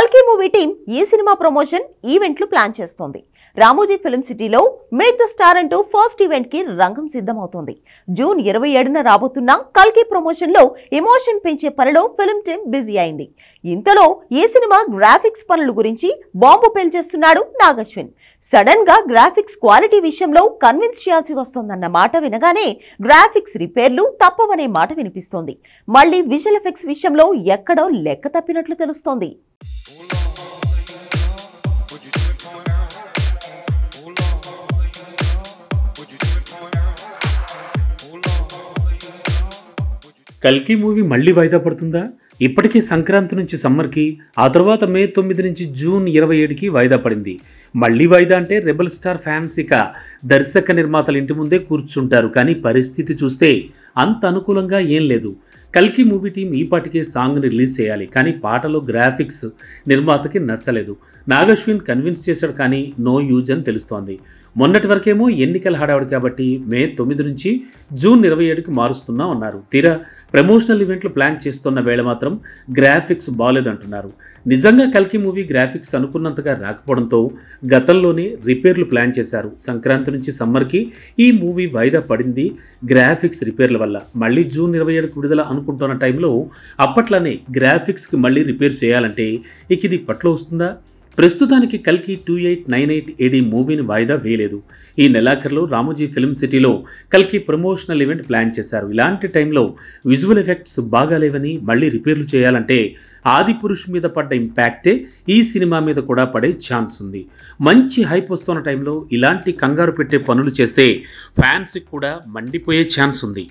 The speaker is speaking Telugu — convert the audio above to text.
కల్కి మూవీ టీం ఈ సినిమా ప్రమోషన్ ఈవెంట్లు ప్లాన్ చేస్తోంది. రామోజీ ఫిల్మ్ సిటీలో మేక్ ద స్టార్ అంటూ ఫస్ట్ ఈవెంట్ కి రంగం సిద్ధమవుతోంది. జూన్ 27న రాబోతున్న కల్కి ప్రమోషన్ లో ఎమోషన్ పెంచే పనిలో ఫిల్మ్ టీం బిజీ అయింది. ఇంతలో ఈ సినిమా గ్రాఫిక్స్ పనుల గురించి బాంబు పేల్చేస్తున్నాడు నాగశ్విన్. సడన్ గా గ్రాఫిక్స్ క్వాలిటీ విషయంలో కన్విన్స్ చేయాల్సి వస్తోందన్న మాట వినగానే గ్రాఫిక్స్ రిపేర్లు తప్పవనే మాట వినిపిస్తోంది. మళ్ళీ విజువల్ ఎఫెక్ట్స్ విషయంలో ఎక్కడో లెక్క తప్పినట్లు తెలుస్తోంది. కల్కి మూవీ మళ్ళీ వాయిదా పడుతుందా? ఇప్పటికీ సంక్రాంతి నుంచి సమ్మర్కి, ఆ తర్వాత మే 9 నుంచి జూన్ 27కి వాయిదా పడింది. మళ్ళీ వాయిదా అంటే రెబల్ స్టార్ ఫ్యాన్స్ ఇక దర్శక నిర్మాతల ఇంటి ముందే కూర్చుంటారు. కానీ పరిస్థితి చూస్తే అంత అనుకూలంగా ఏం లేదు. కల్కి మూవీ టీం ఈపాటికే సాంగ్ని రిలీజ్ చేయాలి, కానీ పాటలో గ్రాఫిక్స్ నిర్మాతకి నచ్చలేదు. నాగశ్విన్ కన్విన్స్ చేశాడు, కానీ నో యూజ్ అని తెలుస్తోంది. మొన్నటి వరకేమో ఎన్నికల హడావుడి కాబట్టి మే 9 నుంచి జూన్ 27కి మారుస్తున్నాం అన్నారు. తీరా ప్రమోషనల్ ఈవెంట్లు ప్లాన్ చేస్తున్న వేళ మాత్రం గ్రాఫిక్స్ బాగాలేదంటున్నారు. నిజంగా కల్కి మూవీ గ్రాఫిక్స్ అనుకున్నంతగా రాకపోవడంతో గతంలోనే రిపేర్లు ప్లాన్ చేశారు. సంక్రాంతి నుంచి సమ్మర్కి ఈ మూవీ వాయిదా పడింది గ్రాఫిక్స్ రిపేర్ల వల్ల. మళ్ళీ జూన్ 27కి విడుదల అనుకుంటున్న టైంలో అప్పట్లానే గ్రాఫిక్స్కి మళ్ళీ రిపేర్ చేయాలంటే ఇక ఇది పట్లో వస్తుందా? ప్రస్తుతానికి కల్కి 2898 AD మూవీని వాయిదా వేయలేదు. ఈ నెలాఖరులో రామోజీ ఫిల్మ్ సిటీలో కల్కి ప్రమోషనల్ ఈవెంట్ ప్లాన్ చేశారు. ఇలాంటి టైంలో విజువల్ ఎఫెక్ట్స్ బాగాలేవని మళ్ళీ రిపేర్లు చేయాలంటే ఆదిపురుష్ మీద పడ్డ ఇంపాక్టే ఈ సినిమా మీద కూడా పడే ఛాన్స్ ఉంది. మంచి హైప్ వస్తున్న టైంలో ఇలాంటి కంగారు పెట్టే పనులు చేస్తే ఫ్యాన్స్కి కూడా మండిపోయే ఛాన్స్ ఉంది.